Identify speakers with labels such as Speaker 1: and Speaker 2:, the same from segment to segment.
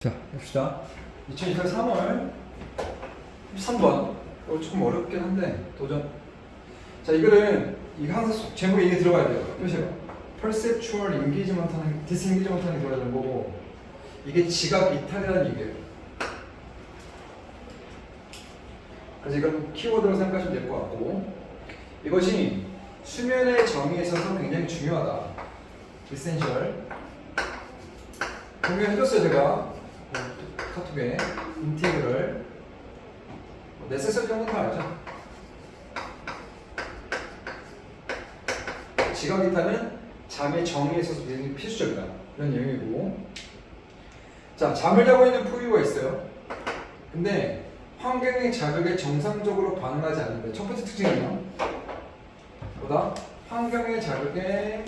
Speaker 1: 자, 봅시다. 2024년 3월 13번. 이거 조금 어렵긴 한데 도전. 자, 이거는 이거 항상 제목에 이게 들어가야 돼요. 표시가 perceptual engagement하는 disengagement하는 게 들어가야 되는 거고, 이게 지각 이탈이라는 얘기예요. 그래서 이건 키워드로 생각하시면 될 것 같고, 이것이 수면의 정의에 있어서 굉장히 중요하다. essential. 공유해줬어요 제가. 카톡에 인티그럴 네세서 정도는 다 알죠? 지각 이탈은 잠의 정의에 있어서 굉장히 필수적이다 이런 내용이고, 자, 잠을 자고 있는 포유가 있어요. 근데 환경의 자극에 정상적으로 반응하지 않는다. 첫 번째 특징이요. 보다 환경의 자극에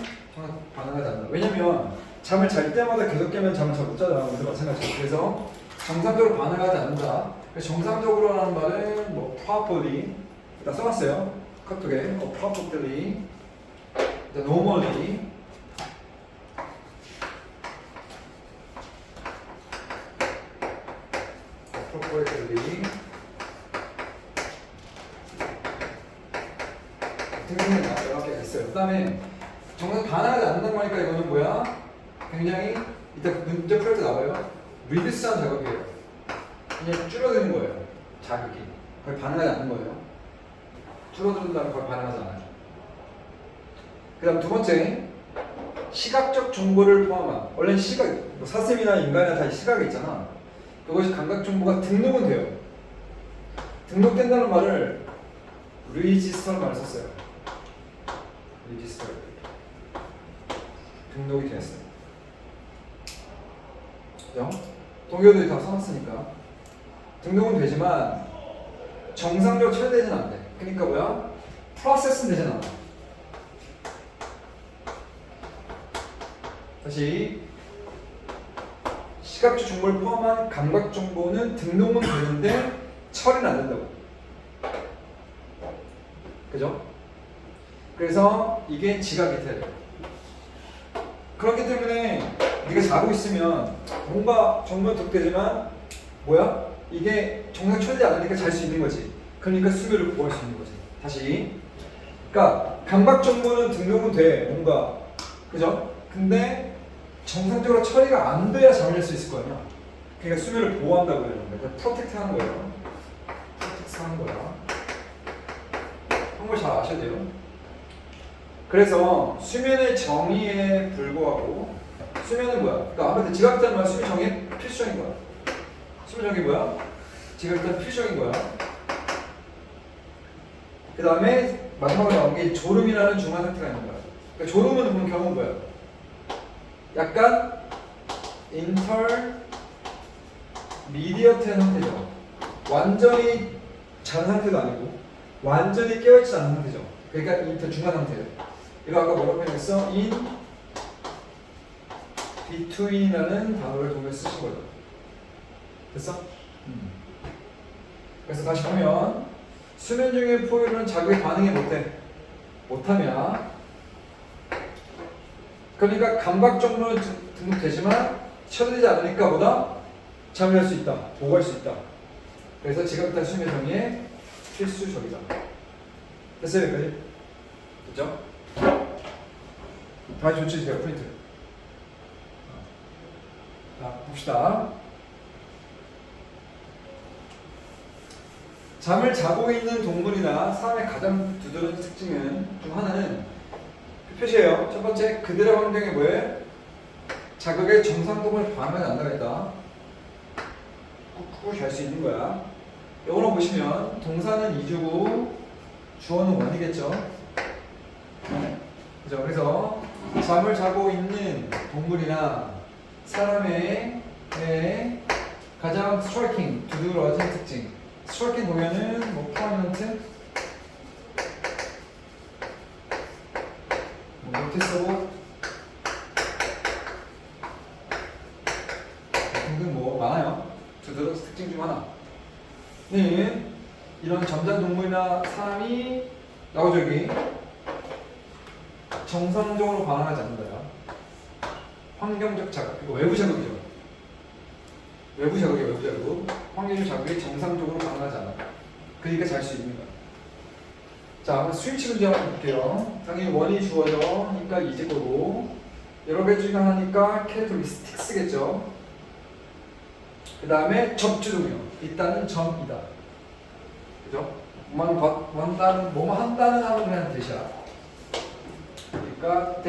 Speaker 1: 반응하지 않는다. 왜냐면 잠을 잘 때마다 계속 깨면 잠을 잘 못 자잖아. 그래서 마찬가지죠. 그래서 정상적으로 반응하지 않는다. 그래서 정상적으로라는 말은 뭐 properly 일단 써놨어요. 카톡에 properly, normally, appropriately 등등등 여러 개가 있어요. 그 다음에 정상 반응하지 않는단 말이니까 이거는 뭐야? 굉장히 이따 문제 풀 때 나와요. 리듀스한 작업이에요. 그냥 줄어드는 거예요. 자극이. 거의 반응하지 않는 거예요. 줄어드는 다음에 거의 반응하지 않아요. 그 다음 두 번째, 시각적 정보를 포함한, 원래 시각, 뭐 사슴이나 인간이나 다 시각이 있잖아. 그것이 감각 정보가 등록은 돼요. 등록된다는 말을 register 말을 썼어요. register. 등록이 되었어요. 그죠? 동요들이 다 써놨으니까. 등록은 되지만 정상적으로 처리되지는 않대. 그러니까 뭐야? 프로세스는 되지는 않아. 다시, 시각적 정보를 포함한 감각 정보는 등록은 되는데 처리는 안 된다고. 그죠? 그래서 이게 지각 이탈이에요. 그렇기 때문에 네가 자고 있으면 뭔가 정보는 득되지만 뭐야? 이게 정상 처리되지 않으니까 잘 수 있는 거지. 그러니까 수면을 보호할 수 있는 거지. 다시, 그러니까 감각 정보는 등록은 돼, 뭔가, 그죠? 근데 정상적으로 처리가 안 돼야 잠을 잘 수 있을 거 아니야. 그러니까 수면을 보호한다고 해요. 그러니까 프로텍트 하는 거예요. 프로텍트 하는 거야. 그런 걸 잘 아셔야 돼요. 그래서 수면의 정의에 불구하고, 수면은 뭐야? 그러니까 아무래도 지각이라는 말 수면 정의 필수적인 거야. 수면 정의 뭐야? 지각이란 필수적인 거야. 그 다음에 마지막으로 나온 게 졸음이라는 중간 상태가 있는 거야. 그러니까 졸음은 보는 경우는 뭐야? 약간 인터미디어트한 상태죠. 완전히 잔 상태도 아니고 완전히 깨어있지 않은 상태죠. 그러니까 인터 중간 상태예요. 이거 아까 뭐라고 표현했어? in between이라는 단어를 동시에 쓰신 거죠. 됐어? 그래서 다시 보면 수면 중의 포유는 자극에 반응이 못하면, 그러니까 감각 정보는 등록되지만 처리되지 않으니까 보다 잠을 잘 수 있다, 보호할 수 있다. 그래서 지각이탈 수면 정의의 필수적이다. 됐어요, 여기까지? 됐죠? 다시 조치해주세요, 프린트. 자, 봅시다. 잠을 자고 있는 동물이나 사람의 가장 두드러진 특징은 중 하나는 표시예요. 첫 번째, 그들의 환경에 뭐해? 자극에 정상적으로 반응하지 않는다고 했다. 꾹꾹 잘 수 있는 거야. 영어로 보시면 동사는 이주고 주어는 원이겠죠. 그죠? 그래서 잠을 자고 있는 동물이나 사람의 가장 스트라이킹, 두드러진 특징. 스트라이킹 보면은 뭐 프로미넌트, 뭐 노티스able 등등 뭐 많아요. 두드러진 특징 중 하나는 이런 잠자는 동물이나 사람이 나오죠. 여기 정상적으로 반응하지 않는다. 환경적 자극, 이거 외부 자극이죠. 외부 자극이에요. 외부 자극. 확률 자극이 정상적으로 반응하지 않아. 그러니까 잘 수 있는 거야. 자, 한번 스위치 문제 한번 볼게요. 당연히 원이 주어져니까 이제 거고, 여러 개 중에 하나니까 캐릭터리스틱스겠죠. 그 다음에 접주동요. 일단은 점이다. 그죠? 뭐뭐 한다는 하는 그냥 대시야. 그러니까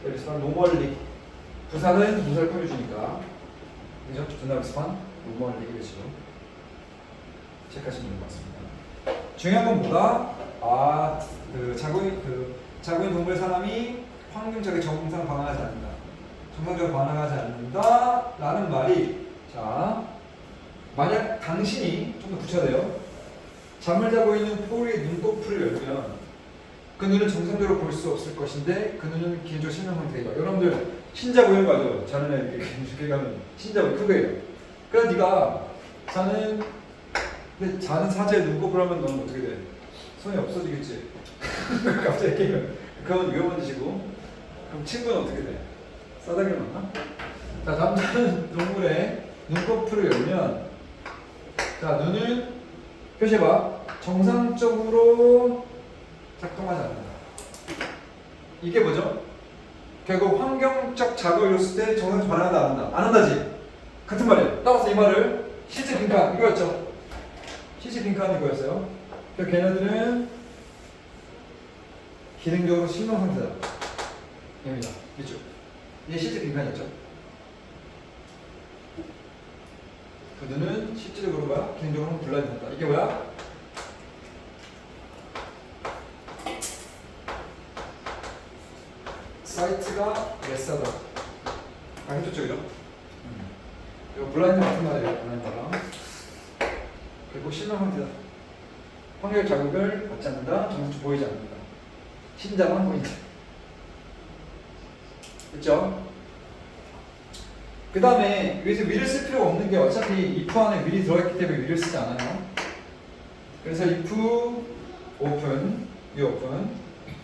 Speaker 1: 여기서 노멀리. 부사는 부사를 꾸며주니까. 그죠? 두나비스판 노멀리 그러시고. 체크하시면 될 것 같습니다. 중요한 건 뭐다? 자고인 동물 사람이 환경적인 정상 반응하지 않는다. 정상적으로 반응하지 않는다. 라는 말이, 자, 만약 당신이, 좀 더 붙여야 돼요. 잠을 자고 있는 포리의 눈꺼풀을 열면 그 눈은 정상적으로 볼 수 없을 것인데 그 눈은 기존 실명 상태이다. 여러분들, 신자고요, 맞아. 자는 애 이렇게 가면 신자고요, 그거예요. 그래서 네가 근데 자는 사자의 눈꺼풀 하면 너는 어떻게 돼? 손이 없어지겠지. 갑자기 깨면 그건 위험한 짓이고. 그럼 친구는 어떻게 돼? 싸다기를 만나? 자, 잠자는 동물의 눈꺼풀을 열면, 자, 눈은 표시해봐. 정상적으로 작동하지 않는다. 이게 뭐죠? 결국 환경적 자극을 줬을 때 정상적으로 반응한다, 안 한다? 안 한다지? 같은 말이에요. 따라서 이 말을 실제 빈칸 이거였죠. 실제 빈칸 이거였어요. 그래서 걔네들은 기능적으로 실명 상태다. 입니다. 그렇죠? 이게 실제 빈칸이었죠. 그 눈은 실질적으로 뭐야? 기능적으로는 블라인드다. 이게 뭐야? 사이트가 레스하다. 당연히 쪽이죠. 이거 블라인드 같은 말이에요. 블라인드랑. 그리고 실명 상태다. 환경 자극을 받지 않는다. 정상적으로 보이지 않는다. 신자만 보인다. 그렇죠? 그 다음에 여기서 will을 쓸 필요가 없는 게 어차피 if 안에 will이 들어있기 때문에 will을 쓰지 않아요. 그래서 if open, 이 open.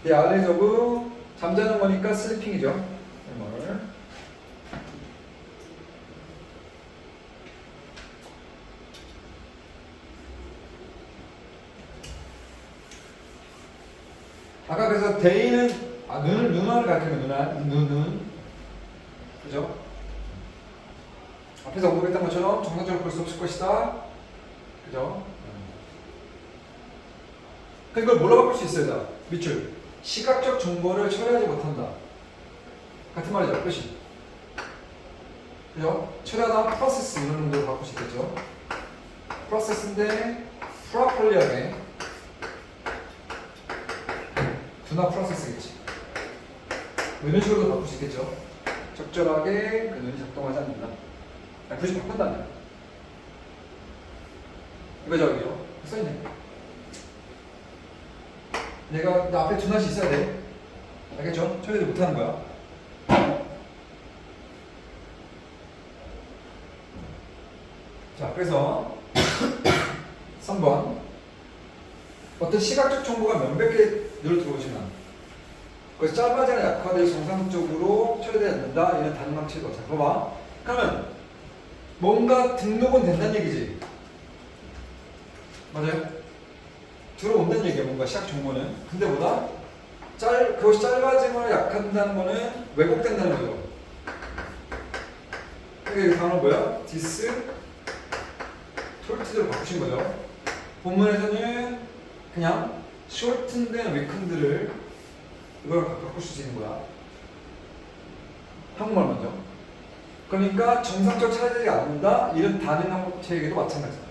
Speaker 1: 내 아래적으로 잠자는 거니까 sleeping이죠. 아까 그래서 day는 눈을 가리키면 눈은 그죠? 앞에서 언급했던 것처럼 정상적으로 볼 수 없을 것이다. 그죠? 그러니까 이걸 뭘로 바꿀 수 있어요? 자, 밑줄. 시각적 정보를 처리하지 못한다. 같은 말이죠. 끝이. 그죠? 처리하다 프로세스 이런 정도로 바꿀 수 있겠죠. 프로세스인데 프로퍼리하게 두나 프로세스겠지. 이런 식으로도 바꿀 수 있겠죠. 적절하게 그 눈이 작동하지 않는다. 굳이 바꾼다면 이거죠, 이거 써있네. 내가 나 앞에 두나시 있어야 돼. 알겠죠? 처리를 못하는 거야. 자, 그래서 3번 어떤 시각적 정보가 몇백 개 늘 들어오지만 그래서 짧아지나 약화되어 정상적으로 처리되지 않는다. 이는 단망치도. 자, 봐봐. 그러면 뭔가 등록은 된다는 얘기지. 맞아요? 들어온다는 얘기야. 뭔가 시각 정보는. 근데 뭐다? 그것이 짧아지거나 약한다는 거는 왜곡된다는 거죠. 그게 단어 뭐야? 디스 톨트대로 바꾸신 거죠. 본문에서는 그냥 shortened weakened를 이걸 바꿀 수 있는 거야. 한국말 먼저. 그러니까 정상적으로 찾아지지 않는다. 이런 단행 항목체에게도 마찬가지다.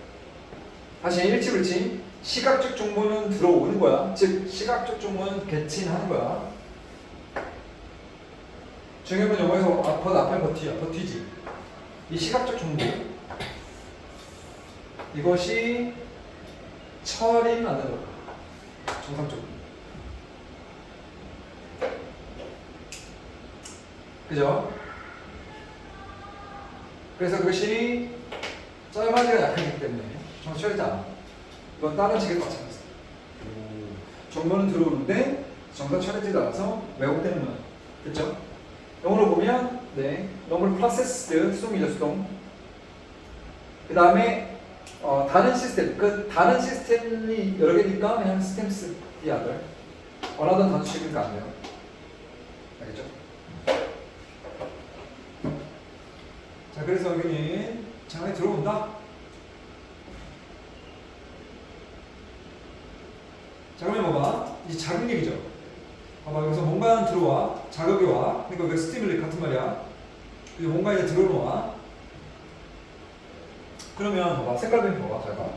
Speaker 1: 다시 일치불치. 시각적 정보는 들어오는 거야. 즉 시각적 정보는 개칭하는 거야. 중요한 건 영어에서 앞에 버티지. 이 시각적 정보 이것이 처리는 안 되는 거야. 정상적으로. 그죠? 그래서 그것이 짧아지가 약하기 때문에 정상 처리하지 않아. 이건 다른 책에도 마찬가지다. 정보는 들어오는데 정상 처리하지 않아서 왜곡되는 거야. 그렇죠? 영어로 보면 네, normal processed 수동이죠, 수동. 그 다음에 다른 시스템, 그 다른 시스템이 여러 개니까 그냥 시스템스 디아들 원하던 단수식이니까 안 돼요. 알겠죠? 자, 그래서 여기는 장에 들어온다. 자, 그러면 봐봐. 이 자극 얘기죠. 봐봐, 여기서 뭔가 들어와. 자극이 와. 그러니까 여기 스티뮬리 같은 말이야. 그리고 뭔가 이제 들어놓아. 그러면 봐봐. 색깔 좀 봐봐. 잘 봐.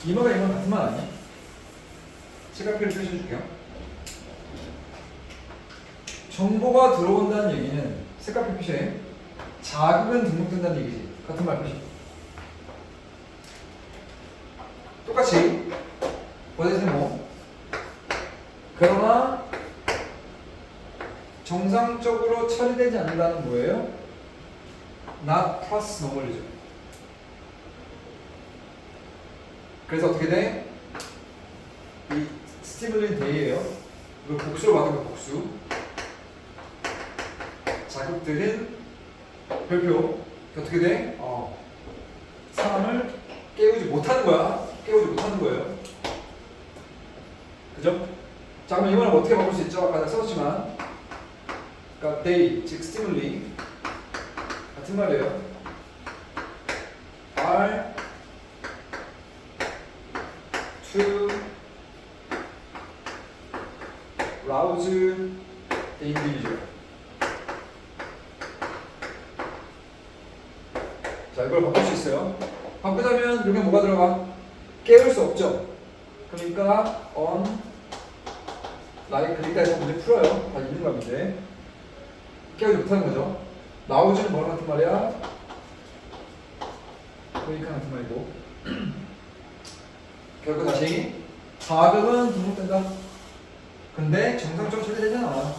Speaker 1: 이마가 이마 같은 말 아니야? 색깔표를 표시해줄게요. 정보가 들어온다는 얘기는 색깔표 표시해. 자극은 등록된다는 얘기지. 같은 말 표시. 똑같이 보세요. 뭐. 그러나 정상적으로 처리되지 않는다는 뭐예요? not plus normal이죠. 그래서 어떻게 돼? 이 스티뮬린 데이예요. 이걸 복수로 받은 거 복수. 자극들은 별표. 어떻게 돼? 사람을 깨우지 못하는 거야. 깨우지 못하는 거예요. 그죠? 자, 그럼 이거는 어떻게 바꿀 수 있죠? 아까 썼지만, 그러니까 they, 즉 스티뮬리 같은 말이에요. are to rouse the individual. 자, 이걸 바꿀 수 있어요. 바꾸자면 여기 뭐가 들어가? 깨울 수 없죠. 그러니까 on like 일단 문제 풀어요. 다 있는 값인데 깨우지 못하는 거죠. 나오지는 뭐랑 같은 말이야? 보이카 같은 말이고. 결국 다시 자극은 등록된다. 근데 정상적으로 처리되지 않아.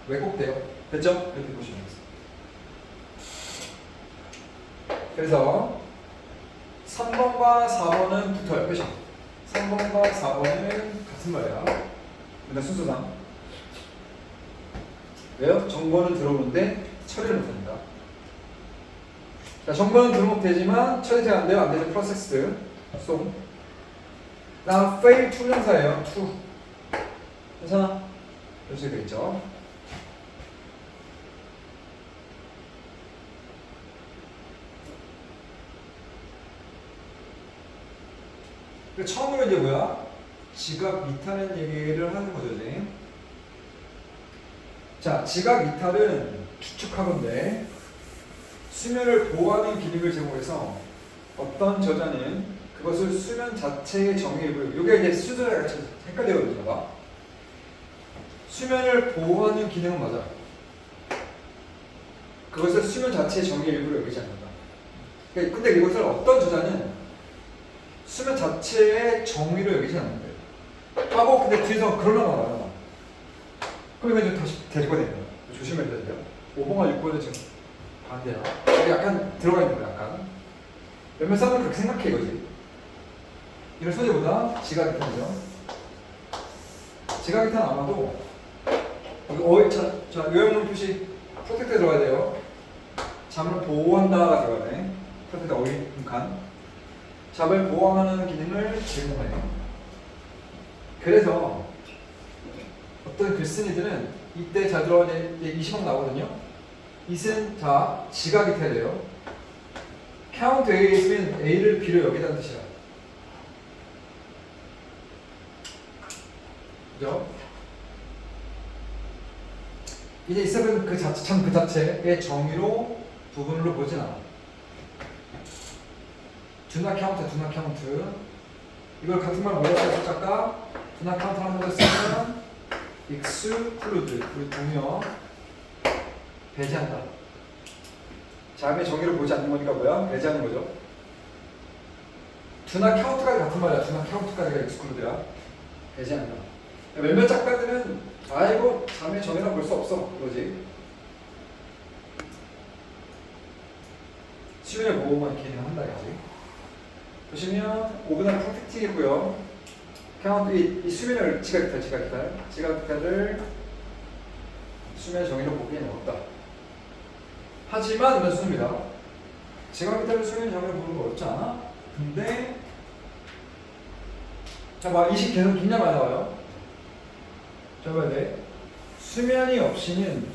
Speaker 1: 왜곡돼요. 됐죠? 이렇게 보시면 되겠습니다. 그래서 3번과 4번은 붙어요. 표시. 3번과 4번은 같은 말이야. 근데 순서상. 왜요? 정보는 들어오는데 처리를 못합니다. 자, 정보는 등록되지만 처리가 안 돼요. 안 되죠. 프로세스. 송. 다음 fail to 명사예요. to. 괜찮아? 이렇게 되겠죠. 처음으로 이제 뭐야? 지각 이탈은 얘기를 하는 거죠, 이제. 자, 지각 이탈은 추측하건데 수면을 보호하는 기능을 제공해서 어떤 저자는 그것을 수면 자체의 정의 일부. 이게 이제 수저랑 같이 헷갈리거든요, 봐. 수면을 보호하는 기능은 맞아. 그것을 수면 자체의 정의 일부로 여기지 않는다. 근데 이것을 어떤 저자는 수면 자체의 정의로 여기지 않는데. 하고 근데 뒤에서 그러려고 말하나. 그럼 이거 다시 데리고 다니는 거야. 조심해야 돼요. 5번과 6번은 지금 반대야. 여기 약간 들어가 있는 거야, 약간. 몇몇 사람은 그렇게 생각해, 이거지. 이런 소재보다 지각 이탈이죠. 지각 이탈은 아마도 여기 자, 요형문 표시 프로텍트에 들어가야 돼요. 잠을 보호한다가 들어가네. 프로텍트 어휘칸. 잠을 보호하는 기능을 제공해요. 그래서 어떤 글쓴이들은 이때 잘 들어가 이제 20억 나오거든요. 이은 자 지각 이탈이에요. count A에 있으면 A를 B로 여기다는 뜻이야. 그죠? 이제 있으면 그 자체 참 그 자체의 정의로 부분으로 보진 않아. do not count. 이걸 같은 말 뭐라고 했어, 작가? do not count 하는 걸 쓰면 exclude, 동요, 배제한다. 잠의 정의를 보지 않는 거니까 뭐야? 배제하는 거죠. do not count까지 같은 말이야. do not count까지가 exclude야. 배제한다. 몇몇 작가들은 아이고 잠의 정의라고 볼 수 없어 그러지. 수면의 보호만 기능한다 이거지. 보시면 5분할 프로텍티이고요. count 이 수면을 지각이탈을 수면 정의로 보기에는 없다. 하지만 이런 수입니다. 지각 이탈을 수면의 정의를 보는 거 어렵지 않아? 근데 자, 봐, 이식 계속 굉장히 많이 나와요. 자, 봐야 돼. 수면이 없이는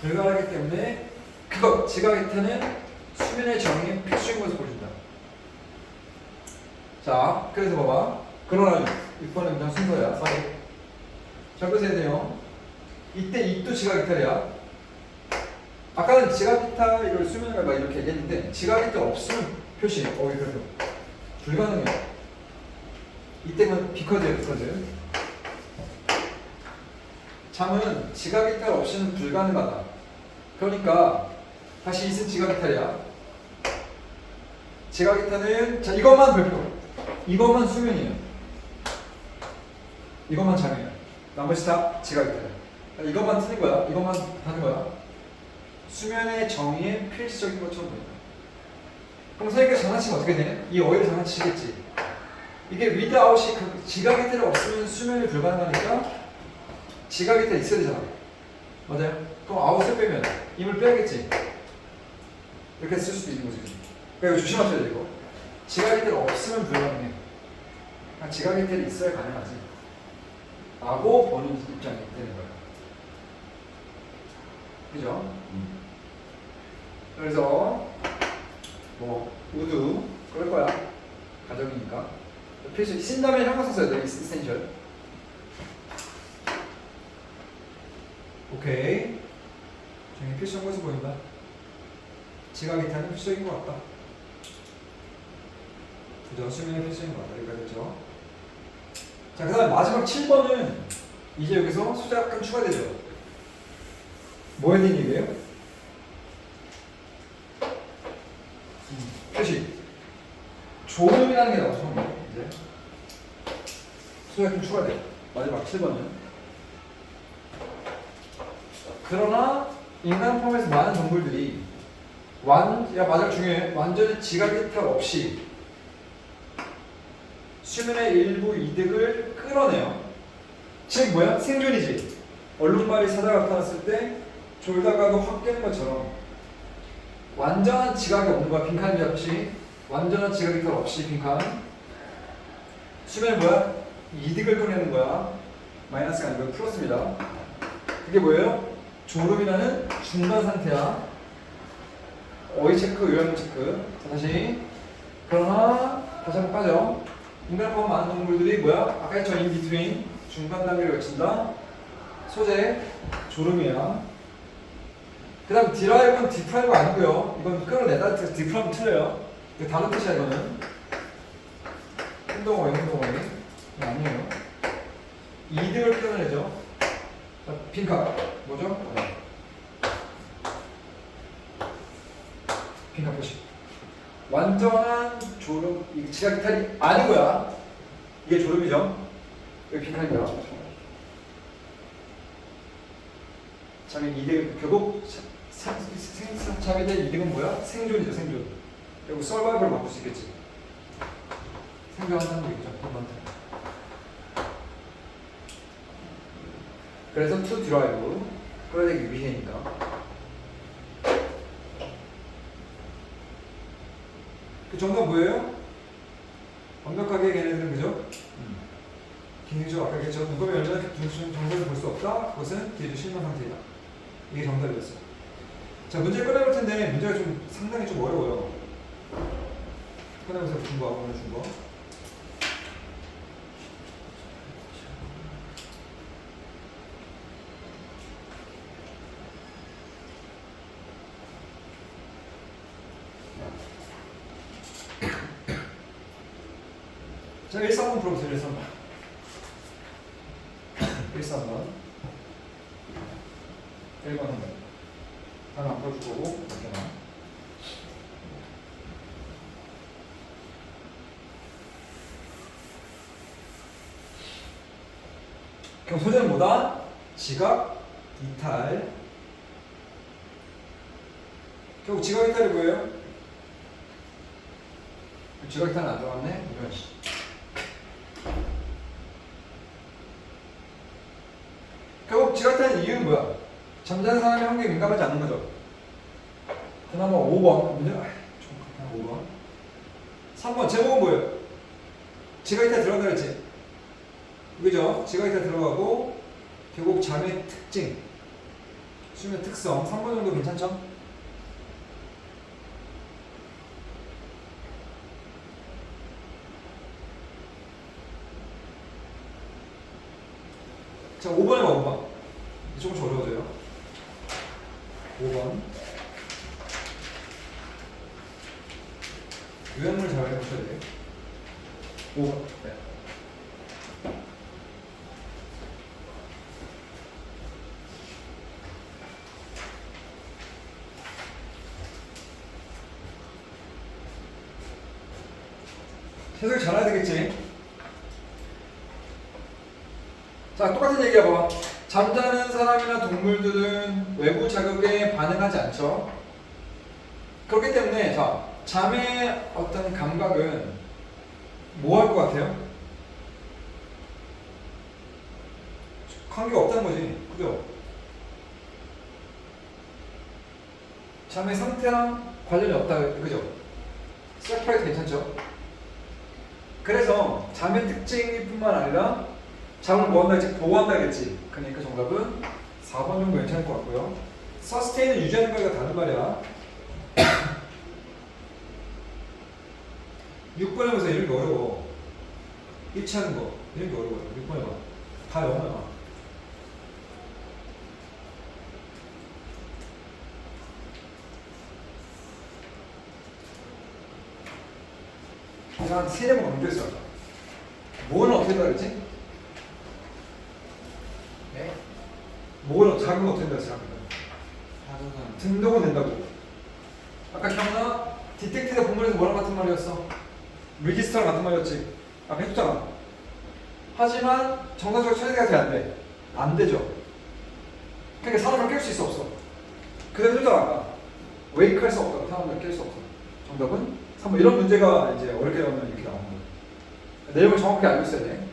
Speaker 1: 불가하기 때문에 그거 지각 이탈은 수면의 정의의 필수인 것을 보여준다. 자, 그래서 봐봐. 그러나 6번은 그냥 순서야. 자, 그래서 해야 돼요. 이때 입도 지각 이탈이야. 아까는 지각 이탈 이걸 수면을 막 이렇게 얘기했는데 지각 이탈 없으면 표시. 그래도 불가능해. 이때는 비커즈예요, 비커즈. 잠은 지각 이탈 없이는 불가능하다. 그러니까 다시 이승 지각 이탈이야. 지각 이탈은 자 이것만 발표. 이것만 수면이에요. 이것만 잠이에요. 나머지 다 지각 이탈이야. 이것만 틀린 거야. 이것만 하는 거야. 수면의 정의의 필수적인 것처럼 보인다. 그럼 선생님께서 장난치면 어떻게 돼? 이 어휘를 장난치시겠지. 이게 without이 지각 이탈이 없으면 수면이 불가능하니까 지각 이탈이 있어야 되잖아. 맞아요? 그럼 out을 빼면 임을 빼야겠지. 이렇게 쓸 수도 있는 거지. 그러니까 이거 조심하셔야 돼 이거. 지각 이탈이 없으면 불가능해. 지각 이탈이 있어야 가능하지. 라고 보는 입장이 되는 거예요. 그죠? 그래서 뭐 우드 그럴 거야. 가정이니까. 필수 쓴 다음에 형용사 써야 돼. essential. 오케이. 정의 필수한 것으로 보인다. 지각 이탈은 필수적인 것 같다. 그죠? 수면이 필수인 것 같다. 여기까지 됐죠? 자, 그 다음에 마지막 7번은 이제 여기서 숫자 약간 추가되죠. 뭐에 대한 얘기예요? 표시. 조음이라는 게 나와서 이제 숫자가 좀 추가돼요. 마지막 7번은. 그러나 인간을 포함해서 많은 동물들이 마지막 중요해. 완전히 지각 이탈 없이 수면의 일부 이득을 끌어내요. 즉 뭐야? 생존이지. 얼룩말이 사자가 나타났을 때 졸다가도 확 깨는 것처럼 완전한 지각이 없는 거야. 빈칸입니다. 혹시 완전한 지각 이탈 없이 빈칸. 수면은 뭐야? 이득을 끌어내는 거야. 마이너스가 아니고 플러스입니다. 그게 뭐예요? 졸음이라는 중간 상태야. 어휘 체크, 요양 체크. 자, 다시. 그러나 다시 한번 빠져. 인간을 포함한 많은 동물들이 뭐야? 아까 했죠? in between. 중간 단계를 외친다. 소재, 졸음이야. 그 다음 derive는 deprive 아니고요. 이건 끌어내다. deprive 틀려요. 이거 다른 뜻이야 이거는. 행동어휘. 아니에요. 이득을 끌어내죠. 자, 빈칸. 뭐죠? 빈칸 표시. 완전한 졸음, 이게 지각 이탈이 아닌 거야. 이게 졸음이죠. 여기 빈칸입니다. 잠의 이득, 결국 잠에 대한 이득은 뭐야? 생존이죠, 생존. 그리고 서바이벌을 바꿀 수 있겠지. 생존한다는 얘기죠, 한 번. 그래서 to drive, 끌어내기 위해니까. 그 정답 뭐예요? 완벽하게 걔네들은 그죠? 기능적 아까 얘기했죠. 문법의 열전을 정답을 볼 수 없다. 그것은 기회주 실망 상태이다. 이게 정답이었어요. 자, 문제 꺼내볼 텐데 문제가 좀 상당히 좀 어려워요. 꺼내보세요. 준 거, 오늘 준 거. 자, 1-3번 풀어보세요. 1-3번. 1-3번. 1번 한 번. 하나 안 풀어줄 거고, 이렇게만. 그럼 소재는 뭐다? 지각, 이탈. 결국 지각, 이탈이 뭐예요? 지각, 이탈은 안 들어갔네? 이런 식. 결국 지각 이탈의 이유는 뭐야? 잠자는 사람의 환경에 민감하지 않는 거죠. 그나마 5번 문제. 좀 3번 제목은 뭐예요? 지가 이따 들어간다 그랬지? 그죠? 지가 이따 들어가고 계곡 잠의 특징, 수면 특성 3번 정도 괜찮죠? 자, 5번에 봐, 5번. 조금씩 어려워져요. 5번. 요약물 잘 해보셔야 돼요. 5번. 네. 해설 잘해야 되겠지? 자, 똑같은 얘기야 봐봐. 잠자는 사람이나 동물들은 외부 자극에 반응하지 않죠. 그렇기 때문에 자, 잠의 어떤 감각은 뭐 할 것 같아요? 관계가 없다는 거지. 그죠? 잠의 상태랑 관련이 없다. 그죠? 세퍼레이트 괜찮죠? 그래서 잠의 특징이 뿐만 아니라 잠을 뭐 한다 했지? 보호한다 했지. 그러니까 정답은 4번 정도 괜찮을 것 같고요. 서스테인은 유지하는 거가 다른 말이야. 6번에 보세요. 이런 게 어려워. 입치하는 거. 이런 게 어려워요. 6번에 봐. 다 영어야. 내가 한 3-4번 강조했어. 뭐는 어떻게 된다 그랬지?
Speaker 2: 네?
Speaker 1: 뭐는 작은 거 어떻게 된다 그랬지?
Speaker 2: 자극은
Speaker 1: 등록은 된다고. 아까 기억나? 디텍티드 본문에서 뭐랑 같은 말이었어? 리지스터랑 같은 말이었지. 아까 해줬잖아. 하지만 정상적으로 처리가 돼 안 돼. 안 되죠. 그러니까 사람을 깰 수 있어 없어? 그대로 해줬잖아 아까. 웨이크할 수 없다고. 사람을 깰 수 없어. 정답은 3번. 이런 문제가 이제 어렵게 나오면 이렇게 나오는 거야. 내용을 정확히 알고 있어야 돼.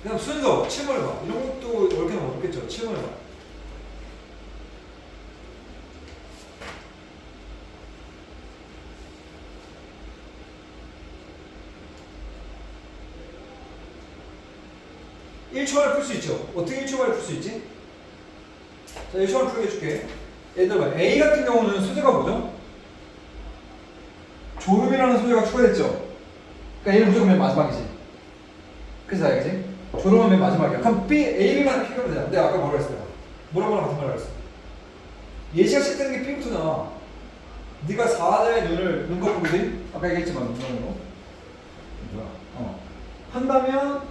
Speaker 1: 그 다음 순서, 침을 봐. 이런 것도 어렵게 나오면 어렵겠죠. 침을 봐. (1초) 만에 풀 수 있죠. 어떻게 1초 만에 풀 수 있지? 자, 1초 만에 풀게 해줄게. 얘들 봐. A 같은 경우는 소재가 뭐죠? 졸음이라는 소재가 추가됐죠. 그러니까 얘는 무조건 맨 마지막이지. 그래서 알겠지? 졸음은 맨 마지막이야. 그럼 B, A, B만 피하면 되잖아. 내가 아까 뭐라 했어요? 뭐라고 같은 말을 했어. 예시가 시작되는 게 B부터잖아. 네가 사자의 눈 거꾸로지? 아까 얘기했지만 눈으로. 뭐야? 한다면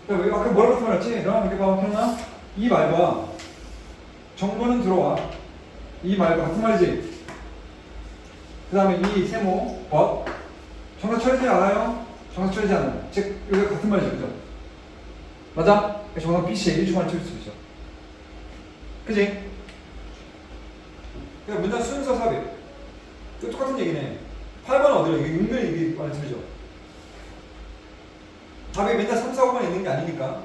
Speaker 1: 왜 아까 뭐라고 같은 말 했지? 너랑 이렇게 봐, 기억나? 이 말과 정보는 들어와. 이 말과 같은 말이지. 그 다음에 이 세모, but 정답 처리되지 않아요? 정답 처리되지 않아요. 즉, 이거 같은 말이죠, 그죠? 맞아? 정답 BC에 1초 만에 틀릴 수 있죠. 그지? 그러니까 문장 순서 삽입. 이거 똑같은 얘기네. 8번은 어디로? 이게 은근히 이게 많이 틀리죠. 답이 맨날 3, 4, 5번 있는 게 아니니까.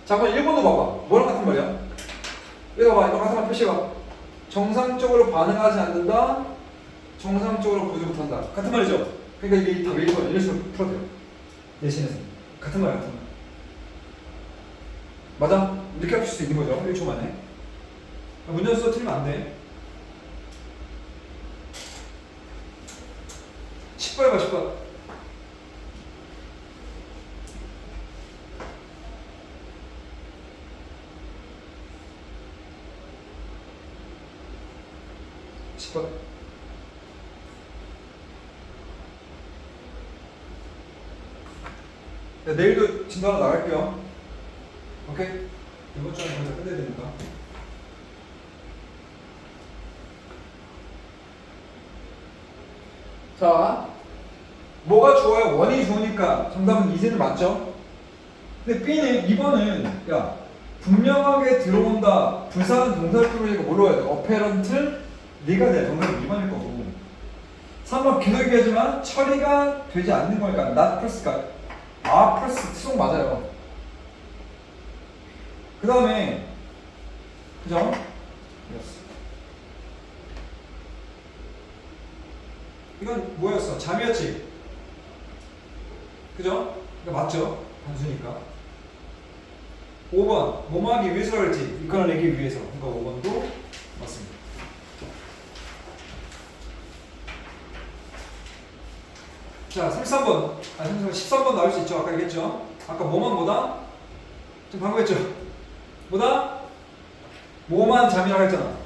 Speaker 1: 자, 그럼 1번도 봐봐. 뭐랑 같은 말이야? 여기 봐봐. 이거 같은 말 표시가. 정상적으로 반응하지 않는다. 정상적으로 보지 못한다. 같은 말이죠? 그러니까 이게 답이 1번. 이런 식으로 풀어도 돼요. 내신에서. 같은 말, 같은 말. 맞아? 이렇게 합칠 수 있는 거죠. 1초 만에. 문장 순서 틀리면 안 돼. 10번 해봐, 10번. 네, 내일도 진도하러 나갈게요. 오케이? 이번 주에 먼저 끝내야 되니까. 자, 뭐가 좋아요? 원이 좋으니까 정답은 이제는 맞죠? 근데 B는 2번은 야 분명하게 들어온다. 부사는 동사를 풀으니까 뭘로 해야 돼? 어페런트 네가 돼. 정답은 2번일 거고. 3번 계속 얘기하지만 처리가 되지 않는 거니까 not 플러스가 플러스 수동 맞아요. 그 다음에 그죠? 이었어. 이건 뭐였어? 잠이었지? 그죠? 그러니까 맞죠? 단수니까. 5번 뭐뭐 하기 위해서라 그랬지? 이거를 내기 위해서. 그러니까 5번도 맞습니다. 자, 33번. 13번 나올 수 있죠. 아까 얘기했죠. 아까 뭐만 뭐다? 좀 방금 했죠. 뭐다? 뭐만 잠이라고 했잖아.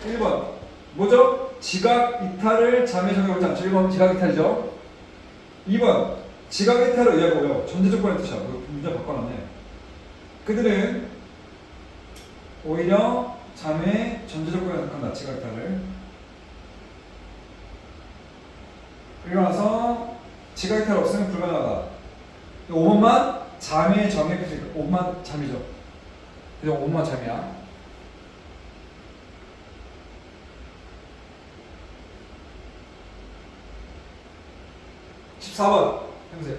Speaker 1: 1번 뭐죠? 지각 이탈을 잠에 적용하자. 1번 지각 이탈이죠. 2번 지각 이탈을 의하고요. 전제 조건의 뜻이야. 문제 바꿔놨네. 그들은 오히려 잠의 전제 조건에 속한다. 지각 이탈을. 그리고 나서 지각 이탈 없으면 불가능하다. 5번만 잠의 정의 표시. 5번만 잠이죠. 그죠? 5번만 잠이야. 14번 해보세요.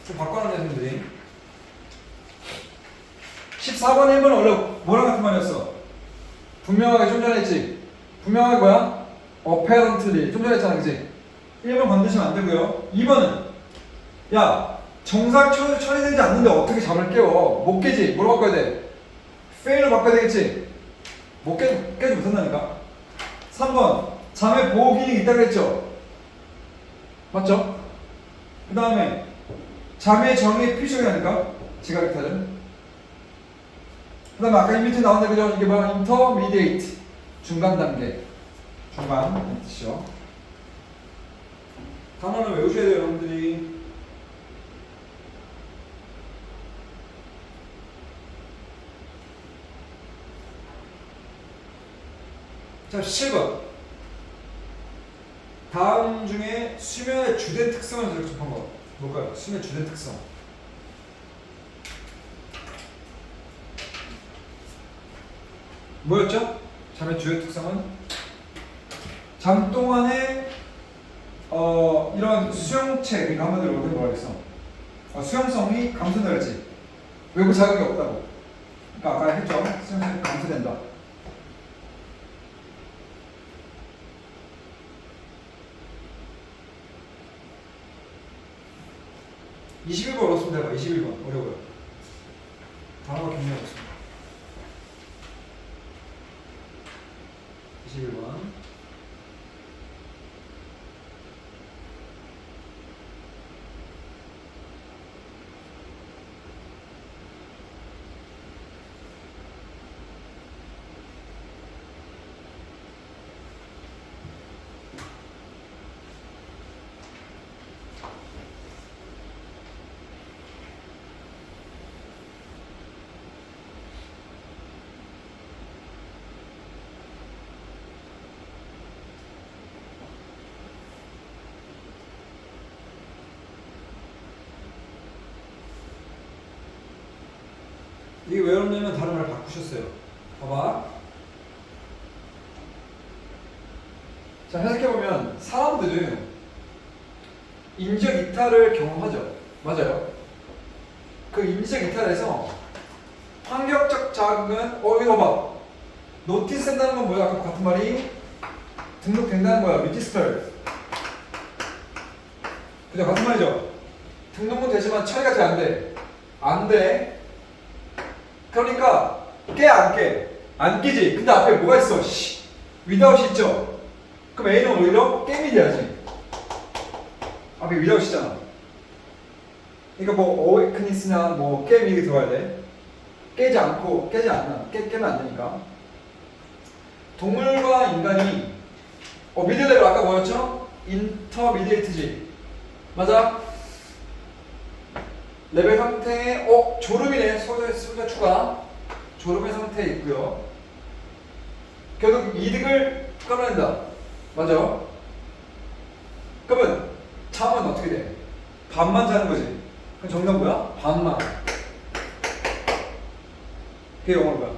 Speaker 1: 좀 바꿔놨네 선생님들이. 14번 1번은 원래 뭐랑 같은 말이었어? 분명하게 좀 전에 했지? 분명하게 뭐야? apparently 좀 전에 했잖아 그치? 1번 건드시면 안 되고요. 2번은 야 정상 처리되지 않는데 어떻게 잠을 깨워? 못 깨지? 뭐로 바꿔야 돼? fail로 바꿔야 되겠지? 못 깨지 못한다니까. 3번 잠의 보호 기능이 있다고 했죠? 맞죠? 그 다음에 잠의 정의 필수적이라니까 지각 이탈은. 그 다음에 아까 이 밑에 나왔는데 그죠? 이게 뭐야? intermediate 중간 단계 중간 뜻이죠. 단어는 외우셔야 돼요 여러분들이. 자, 7번. 다음 중에 수면의 주된 특성을 저렇게 접한 거 뭘까요? 수면의 주된 특성. 뭐였죠? 잠의 주된 특성은? 잠 동안에 이런 수용체, 그러니까 한마디로 뭐라고 그랬어? 수용성이 감소된다 그랬지? 외부 자극이 없다고. 그러니까 아까 했죠? 수용성이 감소된다. 21번 어렵습니다. 21번 어려워요. 단어가 굉장히 어렵습니다. 21번. 이게 왜 어렵냐면 다른 말 바꾸셨어요. 봐봐. 자, 해석해보면 사람들은 인지적 이탈을 경험하죠. 맞아요. 그 인지적 이탈에서 환경적 자극은 이거 봐. 노티스 한다는 건 뭐야? 아까 같은 말이 등록된다는 거야. 리지스터. 그죠? 같은 말이죠. 등록은 되지만 처리가 잘 안 돼. 안 돼. 그러니까 깨 안 깨? 안 깨지. 근데 앞에 뭐가 있어? without 있죠? 그럼 A는 오히려 게임이 돼야지. 앞에 without 있잖아. 그러니까 뭐 awakeness나 뭐 게임 이게 들어가야 돼. 깨지 않고 깨지 않나. 깨면 안 되니까. 동물과 인간이 미들레벨 아까 뭐였죠? 인터미디에이트지. 맞아? 레벨 상태에 졸음이네. 소자 추가. 졸음의 상태에 있고요. 결국 이득을 끌어낸다. 맞아? 그러면 잠은 어떻게 돼? 반만 자는 거지. 그럼 정답 뭐야? 반만. 그게 영어로 뭐야?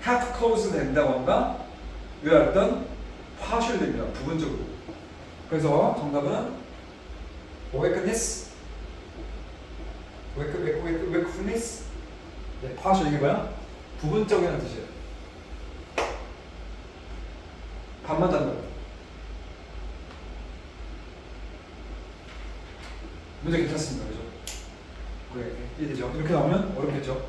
Speaker 1: half close 된다고 한가? 외웠던 partial 됩니다. 부분적으로. 그래서 정답은 wakefulness, wakefulness. 네, partial 이게 뭐야? 부분적이라는 뜻이에요. 반만 잡는 거. 문제 괜찮습니다, 그죠? 그래, 이해되죠? 이렇게 나오면 어렵겠죠?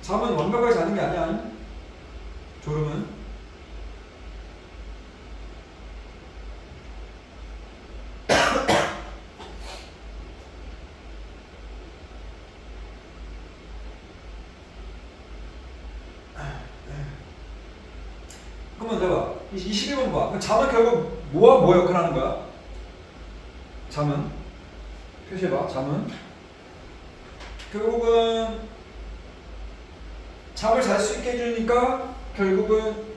Speaker 1: 잠은 완벽하게 자는 게 아니야. 졸음은. 그러면 내가 21번 봐. 잠은 결국 뭐 역할을 하는 거야? 잠은 표시해봐. 잠은 결국은 잠을 잘 수 있게 해주니까 결국은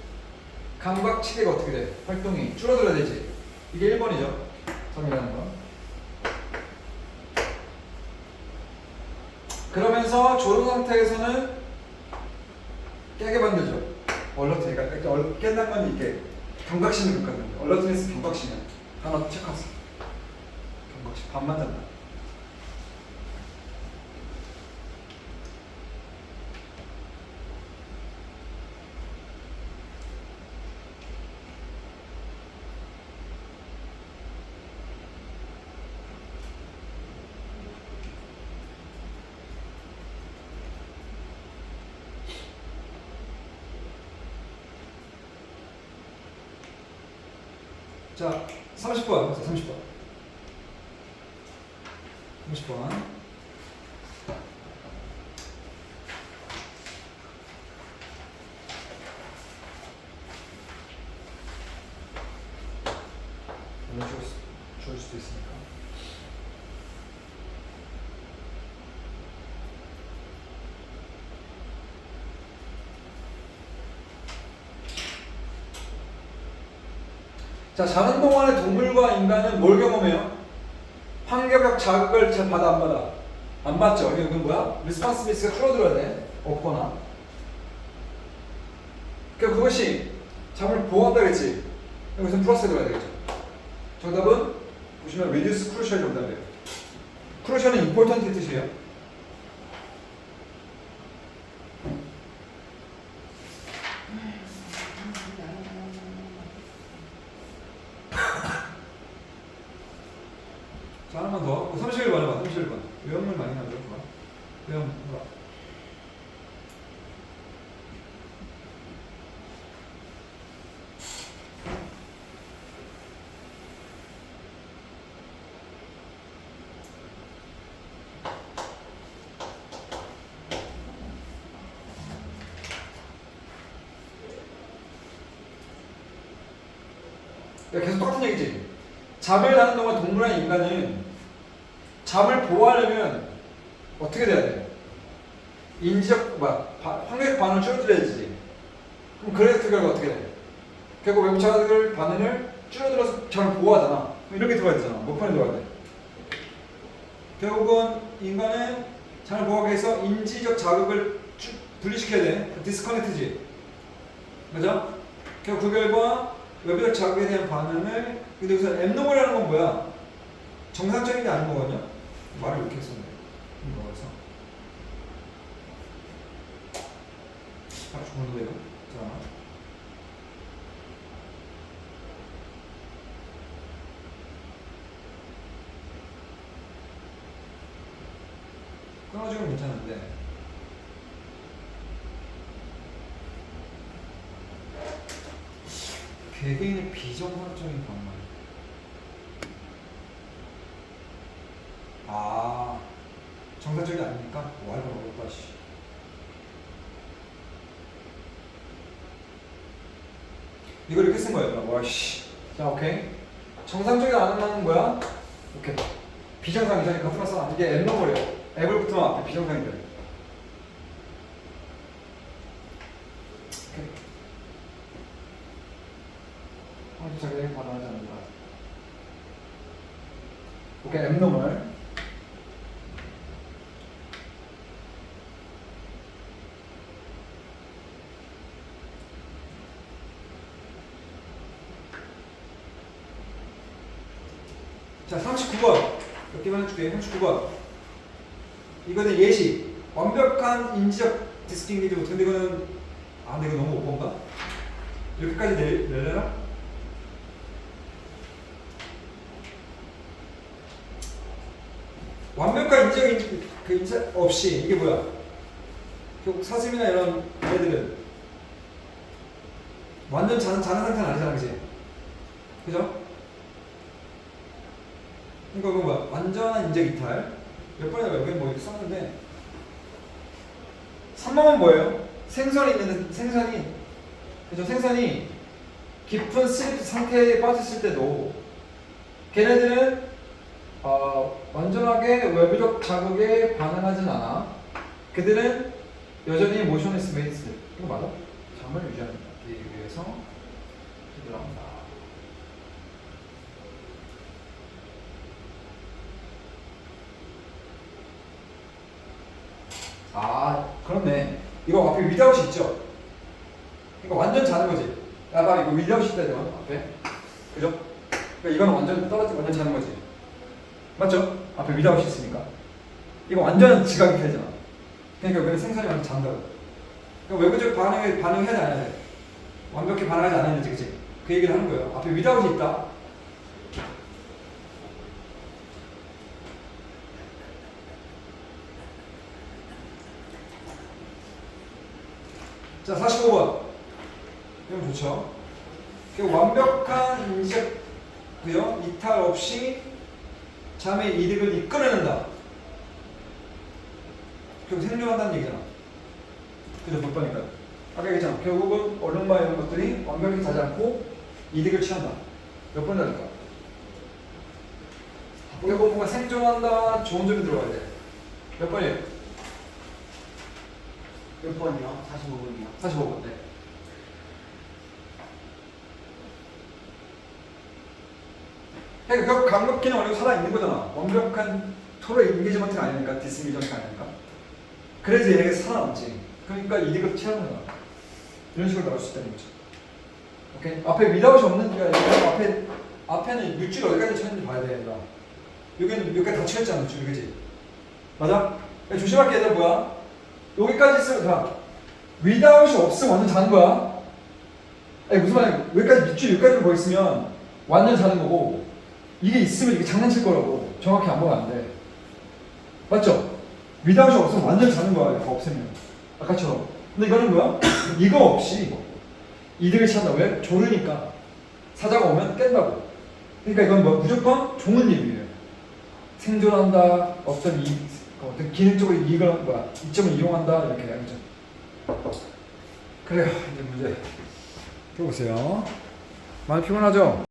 Speaker 1: 감각치대가 어떻게 돼? 활동이 줄어들어야 되지. 이게 1번이죠. 잠이라는 건. 그러면서 졸음 상태에서는 깨게 만들죠. 얼러트니까 깬다는 건 이렇게 경각심을 갖거든요. 얼러트니스 경각심이야. 단어 체크하세요. 경각심 반만 잔다. 자, 30번. 30번. 30번. 줄 수도 있으니까. 자, 자는 동안에 동물과 인간은 뭘 경험해요? 환경적 자극을 잘 받아 안 받아? 안 받죠. 이건 뭐야? 리스폰시빌리티가 줄어들어야 돼. 없거나. 그러니까 그것이 잠을 보호한다 그랬지. 여기서 플러스에 들어야 되겠죠. 정답은 보시면 reduce crucial 정답이에요. crucial은 important의 뜻이에요. 자, 하나만 더. 31번 해봐. 31번. 외형물 많이 나오죠. 외형물. 계속 똑같은 얘기지. 잠을 자는 동안 동물이나 인간은 잠을 보호하려면 어떻게 돼야 돼? 인지적, 환경적 반응을 줄여들어야지. 그럼 그래서 그 결과 어떻게 돼? 결국 외부 자극을 반응을 줄여들어서 잠을 보호하잖아. 이렇게 들어가야 되잖아. 몇 번에 들어가야 돼? 결국은 인간은 잠을 보호하기 위해서 인지적 자극을 분리시켜야 돼. 디스커넥트지. 그죠? 결국 그 결과 외부적 자극에 대한 반응을, 근데 여기서 앱노멀이라는 건 뭐야? 정상적인 게 아닌 거거든요? 말을 이렇게 했었네. 이거에서. 딱 좋은데요? 자. 끊어주면 괜찮은데. 개개인의 비정상적인 반응. 아, 정상적이 아니니까? 와, 이거 어렵다, 씨. 이걸 이렇게 쓴 거예요. 와, 씨. 자, 오케이. 정상적이 않은 뭐야? 오케이. 비정상이잖아. 같은 거 써. 이게 앱너머래요. 앱을 붙으면 앞에 비정상이 돼. 오케이. 자기에게 반응하지 않는다. 오케이, 앱노멀. 자, 39번. 몇 개만 해줄게. 39번. 이거는 예시. 완벽한 인지적 디스팅기지 못해. 근데 이거는, 근데 이거 너무 오버인가? 이렇게까지 내려라? 완벽한 인지적 그 인사 없이, 이게 뭐야? 결국 사슴이나 이런 애들은 완전 자는 상태는 아니잖아, 그지? 그죠? 이거 뭐야? 완전한 인적 이탈. 몇 번이나 여기 뭐 이렇게 썼는데 3번은 뭐예요? 생선이 있는 그죠? 생선이 깊은 슬립 상태에 빠졌을 때도 걔네들은 완전하게 외부적 자극에 반응하진 않아. 그들은 여전히 모션리스 메이스. 이거 맞아? 잠을 유지하기 위해서 들어간다. 그렇네. 이거 앞에 without 있죠? 이거 완전 자는 거지. 봐, 이거 without 있다 이거 앞에. 그죠? 그러니까 이건 완전 떨어지고 완전 자는 거지. 맞죠? 앞에 without 있으니까. 이거 완전 지각이 되잖아. 그러니까 여기는 생선이 완전 잔다고. 그러니까 외부적 반응해야 돼, 안 해야 돼? 완벽히 반응하지 않았는지, 그치? 그 얘기를 하는 거예요. 앞에 without이 있다. 자, 45번. 이건 좋죠. 완벽한 인식, 그죠? 이탈 없이 잠의 이득을 이끌어낸다. 결국 생존한다는 얘기잖아. 그죠? 몇 번이니까. 아까 얘기했잖아. 결국은 얼른마 이런 것들이 완벽히 자지 않고 이득을 취한다. 몇 번이랄까? 결국 뭔가 생존한다, 좋은 점이 들어가야 돼. 몇 번이에요?
Speaker 2: 몇 번이요? 45번이요.
Speaker 1: 45번. 네. 그러니까 결국 강력기는 원래 살아있는 거잖아. 완벽한 토로 인게이지먼트가 아니니까, 디스미전트가 아니니까. 그래서 얘네가 살아남지. 그러니까 이득을 취하는 거야. 이런 식으로 나올 수 있다는 거죠. 오케이? 앞에 without이 없는 게 아니라 앞에는 육지가 어디까지 쳤는지 봐야 돼. 여기는 몇 가지 다 치웠잖아, 육지, 그지? 맞아? 그러니까 조심할 게 얘들 뭐야? 여기까지 있으면 자, without이 없으면 완전 자는 거야. 아니 무슨 말이야? 여기까지 밑줄 여기까지 보고 있으면 완전 자는 거고, 이게 있으면 이게 장난칠 거라고. 정확히 안 보면 안 돼. 맞죠? without이 없으면 완전 자는 거야. 이거 없으면 아까처럼. 근데 이거는 뭐야? 이거 없이 이득을 취한다. 왜? 조르니까. 사자가 오면 깬다고. 그러니까 이건 뭐 무조건 좋은 얘기예요. 생존한다. 어떤 기능적으로 이익을 이점을 이용한다. 이렇게 그죠? 그래요. 이제 문제 펴보세요. 많이 피곤하죠?